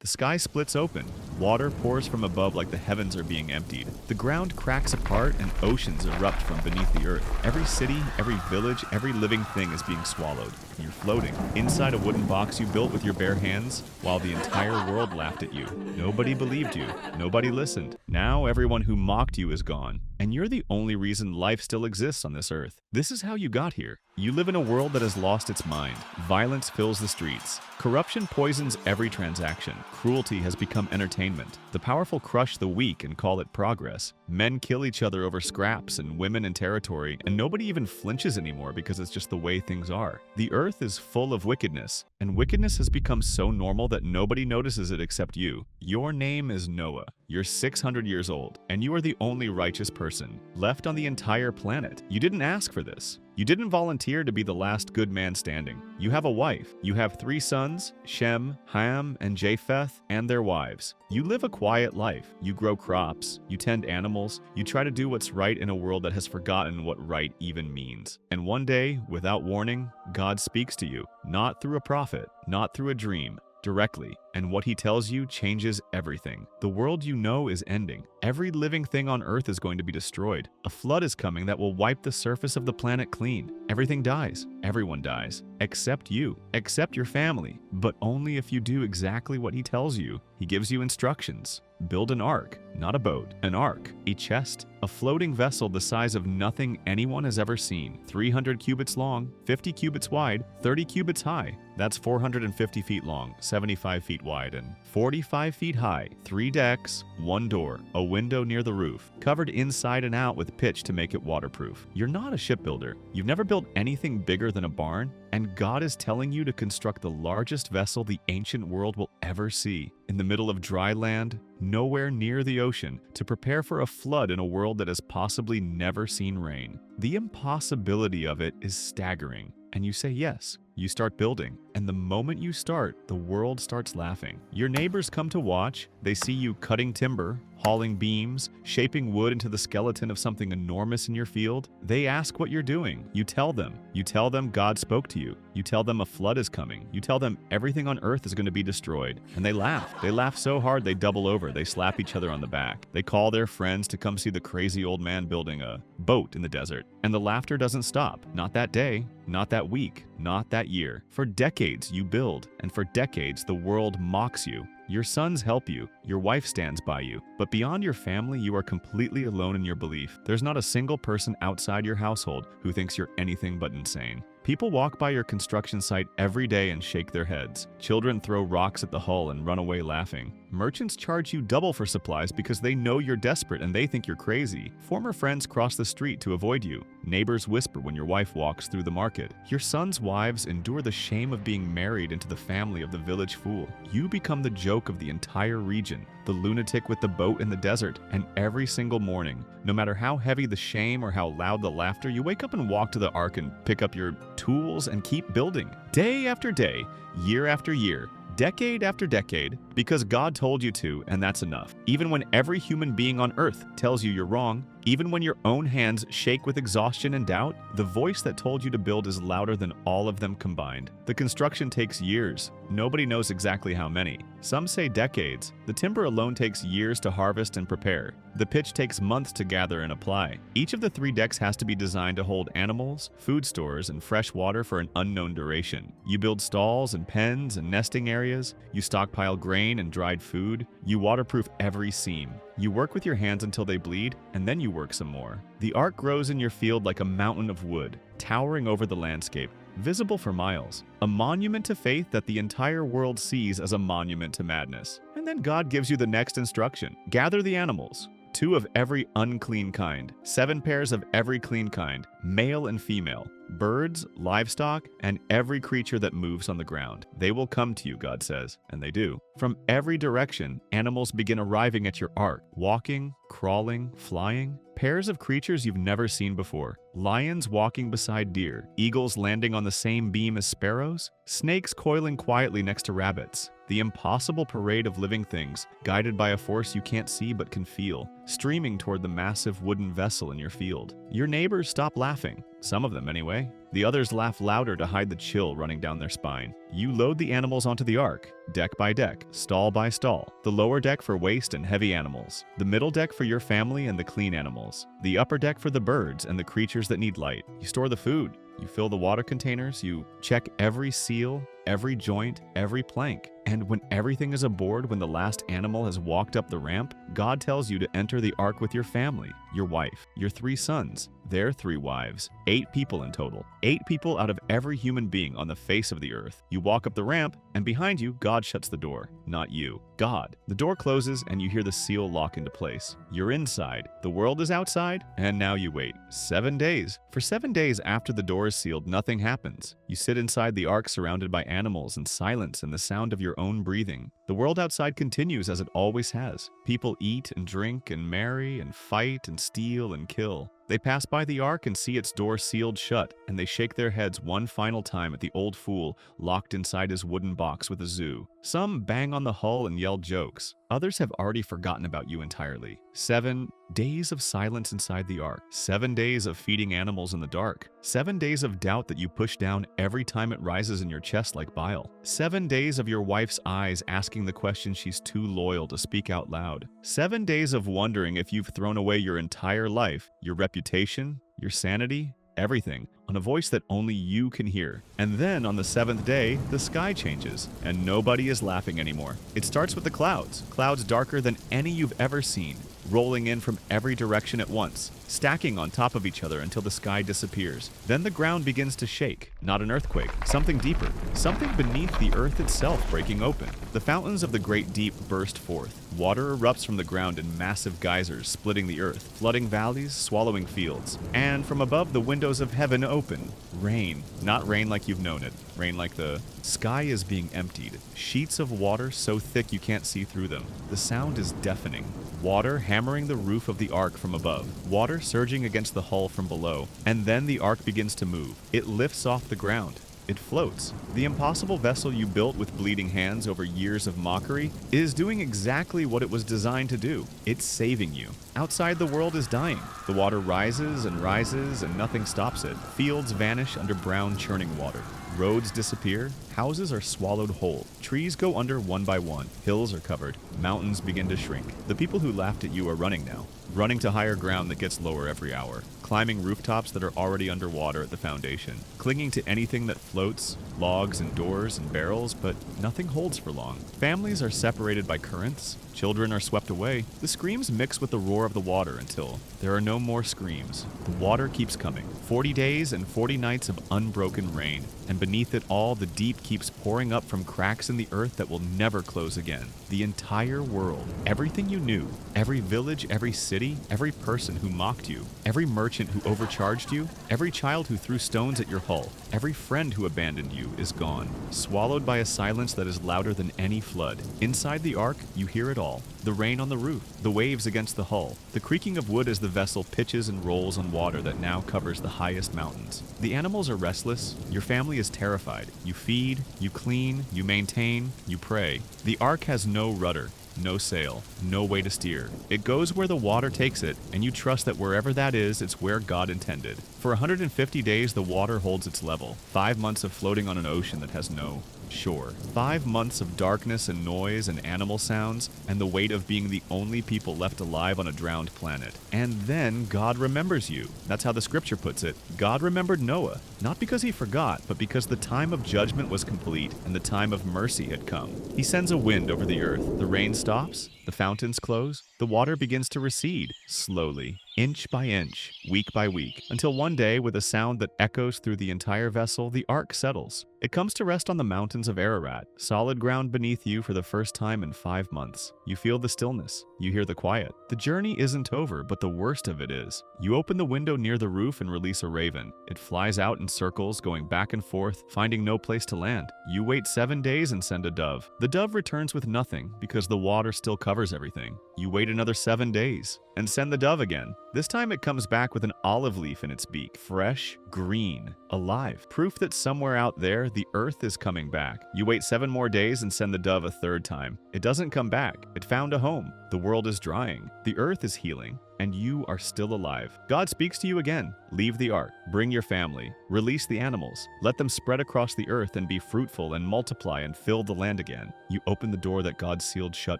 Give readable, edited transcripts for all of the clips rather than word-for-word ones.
The sky splits open. Water pours from above like the heavens are being emptied. The ground cracks apart and oceans erupt from beneath the earth. Every city, every village, every living thing is being swallowed. You're floating inside a wooden box you built with your bare hands while the entire world laughed at you. Nobody believed you. Nobody listened. Now everyone who mocked you is gone, and you're the only reason life still exists on this earth. This is how you got here. You live in a world that has lost its mind. Violence fills the streets. Corruption poisons every transaction. Cruelty has become entertainment. The powerful crush the weak and call it progress. Men kill each other over scraps and women in territory, and nobody even flinches anymore because it's just the way things are. The earth is full of wickedness, and wickedness has become so normal that nobody notices it except you. Your name is Noah. You're 600 years old, and you are the only righteous person left on the entire planet. You didn't ask for this. You didn't volunteer to be the last good man standing. You have a wife. You have 3 sons, Shem, Ham, and Japheth, and their wives. You live a quiet life. You grow crops. You tend animals. You try to do what's right in a world that has forgotten what right even means. And one day, without warning, God speaks to you, not through a prophet, not through a dream, directly, and what he tells you changes everything. The world you know is ending. Every living thing on Earth is going to be destroyed. A flood is coming that will wipe the surface of the planet clean. Everything dies. Everyone dies. Except you. Except your family. But only if you do exactly what he tells you. He gives you instructions. Build an ark, not a boat. An ark, a chest, a floating vessel the size of nothing anyone has ever seen. 300 cubits long, 50 cubits wide, 30 cubits high. That's 450 feet long, 75 feet wide, and 45 feet high. 3 decks, 1 door, a window near the roof, covered inside and out with pitch to make it waterproof. You're not a shipbuilder. You've never built anything bigger than a barn, and God is telling you to construct the largest vessel the ancient world will ever see. In the middle of dry land, nowhere near the ocean, to prepare for a flood in a world that has possibly never seen rain. The impossibility of it is staggering. And you say yes. You start building, and the moment you start, the world starts laughing. Your neighbors come to watch. They see you cutting timber, hauling beams, shaping wood into the skeleton of something enormous in your field. They ask what you're doing. You tell them. You tell them God spoke to you. You tell them a flood is coming. You tell them everything on earth is going to be destroyed. And they laugh. They laugh so hard they double over. They slap each other on the back. They call their friends to come see the crazy old man building a boat in the desert. And the laughter doesn't stop. Not that day, not that week, not that year. For decades you build, and for decades the world mocks you. Your sons help you, your wife stands by you, but beyond your family you are completely alone in your belief. There's not a single person outside your household who thinks you're anything but insane. People walk by your construction site every day and shake their heads. Children throw rocks at the hull and run away laughing. Merchants charge you double for supplies because they know you're desperate and they think you're crazy. Former friends cross the street to avoid you. Neighbors whisper when your wife walks through the market. Your sons' wives endure the shame of being married into the family of the village fool. You become the joke of the entire region, the lunatic with the boat in the desert, and every single morning, no matter how heavy the shame or how loud the laughter, you wake up and walk to the ark and pick up your tools and keep building. Day after day, year after year, decade after decade, because God told you to, and that's enough. Even when every human being on earth tells you you're wrong, even when your own hands shake with exhaustion and doubt, the voice that told you to build is louder than all of them combined. The construction takes years. Nobody knows exactly how many. Some say decades. The timber alone takes years to harvest and prepare. The pitch takes months to gather and apply. Each of the 3 decks has to be designed to hold animals, food stores, and fresh water for an unknown duration. You build stalls and pens and nesting areas. You stockpile grain and dried food. You waterproof every seam. You work with your hands until they bleed, and then you work some more. The ark grows in your field like a mountain of wood, towering over the landscape, visible for miles. A monument to faith that the entire world sees as a monument to madness. And then God gives you the next instruction. Gather the animals. 2 of every unclean kind, 7 pairs of every clean kind, male and female, birds, livestock, and every creature that moves on the ground. They will come to you, God says, and they do. From every direction, animals begin arriving at your ark, walking, crawling, flying. Pairs of creatures you've never seen before. Lions walking beside deer, eagles landing on the same beam as sparrows, snakes coiling quietly next to rabbits. The impossible parade of living things, guided by a force you can't see but can feel, streaming toward the massive wooden vessel in your field. Your neighbors stop laughing. Some of them, anyway. The others laugh louder to hide the chill running down their spine. You load the animals onto the ark, deck by deck, stall by stall. The lower deck for waste and heavy animals. The middle deck for your family and the clean animals. The upper deck for the birds and the creatures that need light. You store the food. You fill the water containers. You check every seal, every joint, every plank. And when everything is aboard, when the last animal has walked up the ramp, God tells you to enter the ark with your family, your wife, your 3 sons, their 3 wives, 8 people in total. 8 people out of every human being on the face of the earth. You walk up the ramp, and behind you, God shuts the door. Not you. God. The door closes, and you hear the seal lock into place. You're inside. The world is outside, and now you wait. 7 days. For 7 days after the door is sealed, nothing happens. You sit inside the ark surrounded by animals and silence and the sound of your own breathing. The world outside continues as it always has. People eat and drink and marry and fight and steal and kill. They pass by the ark and see its door sealed shut, and they shake their heads one final time at the old fool locked inside his wooden box with a zoo. Some bang on the hull and yell jokes. Others have already forgotten about you entirely. 7 days of silence inside the ark. 7 days of feeding animals in the dark. 7 days of doubt that you push down every time it rises in your chest like bile. 7 days of your wife's eyes asking the question she's too loyal to speak out loud. 7 days of wondering if you've thrown away your entire life, your reputation, your sanity, everything, on a voice that only you can hear. And then on the 7th day, the sky changes, and nobody is laughing anymore. It starts with the clouds, clouds darker than any you've ever seen, rolling in from every direction at once, stacking on top of each other until the sky disappears. Then the ground begins to shake, not an earthquake, something deeper, something beneath the earth itself breaking open. The fountains of the great deep burst forth. Water erupts from the ground in massive geysers, splitting the earth, flooding valleys, swallowing fields. And from above, the windows of heaven open. Rain. Not rain like you've known it. Rain like the sky is being emptied. Sheets of water so thick you can't see through them. The sound is deafening. Water hammering the roof of the ark from above. Water surging against the hull from below. And then the ark begins to move. It lifts off the ground. It floats. The impossible vessel you built with bleeding hands over years of mockery is doing exactly what it was designed to do. It's saving you. Outside, the world is dying. The water rises and nothing stops it. Fields vanish under brown churning water. Roads disappear, houses are swallowed whole, trees go under one by one, hills are covered, mountains begin to shrink. The people who laughed at you are running now, running to higher ground that gets lower every hour, climbing rooftops that are already underwater at the foundation, clinging to anything that floats, logs and doors and barrels, but nothing holds for long. Families are separated by currents, children are swept away. The screams mix with the roar of the water until there are no more screams. The water keeps coming. 40 days and 40 nights of unbroken rain, and beneath it all, the deep keeps pouring up from cracks in the earth that will never close again. The entire world, everything you knew, every village, every city, every person who mocked you, every merchant who overcharged you, every child who threw stones at your hull, every friend who abandoned you is gone, swallowed by a silence that is louder than any flood. Inside the ark, you hear it all. The rain on the roof, the waves against the hull, the creaking of wood as the vessel pitches and rolls on water that now covers the highest mountains. The animals are restless, your family is terrified. You feed, you clean, you maintain, you pray. The ark has no rudder, no sail, no way to steer. It goes where the water takes it, and you trust that wherever that is, it's where God intended. For 150 days, the water holds its level. 5 months of floating on an ocean that has no shore. 5 months of darkness and noise and animal sounds, and the weight of being the only people left alive on a drowned planet. And then God remembers you. That's how the scripture puts it. God remembered Noah, not because he forgot, but because the time of judgment was complete and the time of mercy had come. He sends a wind over the earth. The rain stops, the fountains close, the water begins to recede, slowly, inch by inch, week by week, until one day, with a sound that echoes through the entire vessel, the ark settles. It comes to rest on the mountains of Ararat, solid ground beneath you for the first time in 5 months. You feel the stillness. You hear the quiet. The journey isn't over, but the worst of it is. You open the window near the roof and release a raven. It flies out in circles, going back and forth, finding no place to land. You wait 7 days and send a dove. The dove returns with nothing, because the water still covers everything. You wait another 7 days and send the dove again. This time it comes back with an olive leaf in its beak, fresh, green, alive. Proof that somewhere out there, the earth is coming back. You wait 7 more days and send the dove a third time. It doesn't come back. It found a home. The world is drying. The earth is healing. and you are still alive. God speaks to you again. Leave the ark. Bring your family. Release the animals. Let them spread across the earth and be fruitful and multiply and fill the land again. You open the door that God sealed shut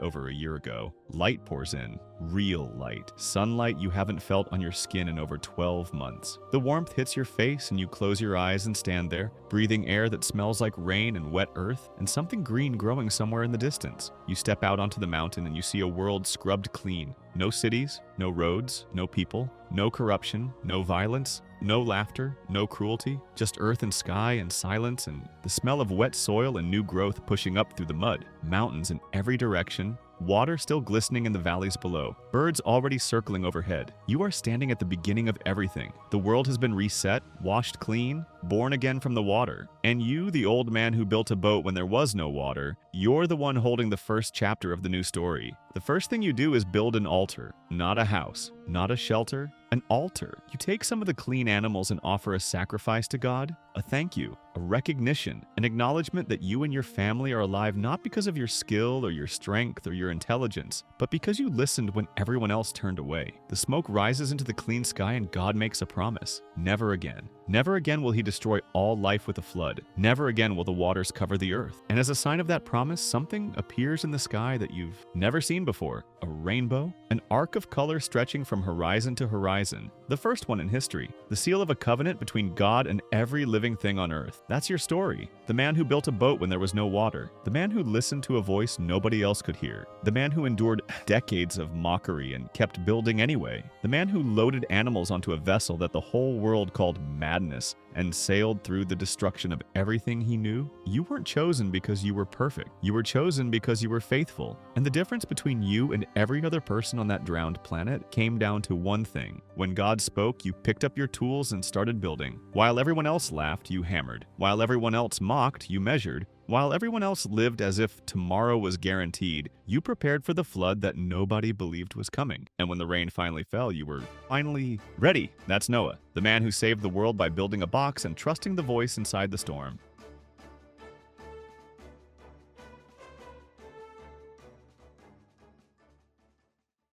over a year ago. Light pours in. Real light. Sunlight you haven't felt on your skin in over 12 months. The warmth hits your face and you close your eyes and stand there, breathing air that smells like rain and wet earth and something green growing somewhere in the distance. You step out onto the mountain and you see a world scrubbed clean. No cities, no roads, no people, no corruption, no violence, no laughter, no cruelty, just earth and sky and silence and the smell of wet soil and new growth pushing up through the mud. Mountains in every direction, water still glistening in the valleys below, birds already circling overhead. You are standing at the beginning of everything. The world has been reset, washed clean, born again from the water. And you, the old man who built a boat when there was no water, you're the one holding the first chapter of the new story. The first thing you do is build an altar, not a house, not a shelter, an altar. You take some of the clean animals and offer a sacrifice to God, a thank you, a recognition, an acknowledgement that you and your family are alive not because of your skill or your strength or your intelligence, but because you listened when everyone else turned away. The smoke rises into the clean sky and God makes a promise. Never again. Never again will he destroy all life with a flood. Never again will the waters cover the earth. And as a sign of that promise, something appears in the sky that you've never seen before. A rainbow, an arc of color stretching from horizon to horizon. The first one in history. The seal of a covenant between God and every living thing on earth. That's your story. The man who built a boat when there was no water. The man who listened to a voice nobody else could hear. The man who endured decades of mockery and kept building anyway. The man who loaded animals onto a vessel that the whole world called madness and sailed through the destruction of everything he knew. You weren't chosen because you were perfect. You were chosen because you were faithful. And the difference between you and every other person on that drowned planet came down to one thing. When God spoke, you picked up your tools and started building. While everyone else laughed, you hammered. While everyone else mocked, you measured. While everyone else lived as if tomorrow was guaranteed, you prepared for the flood that nobody believed was coming. And when the rain finally fell, you were finally ready. That's Noah, the man who saved the world by building a box and trusting the voice inside the storm.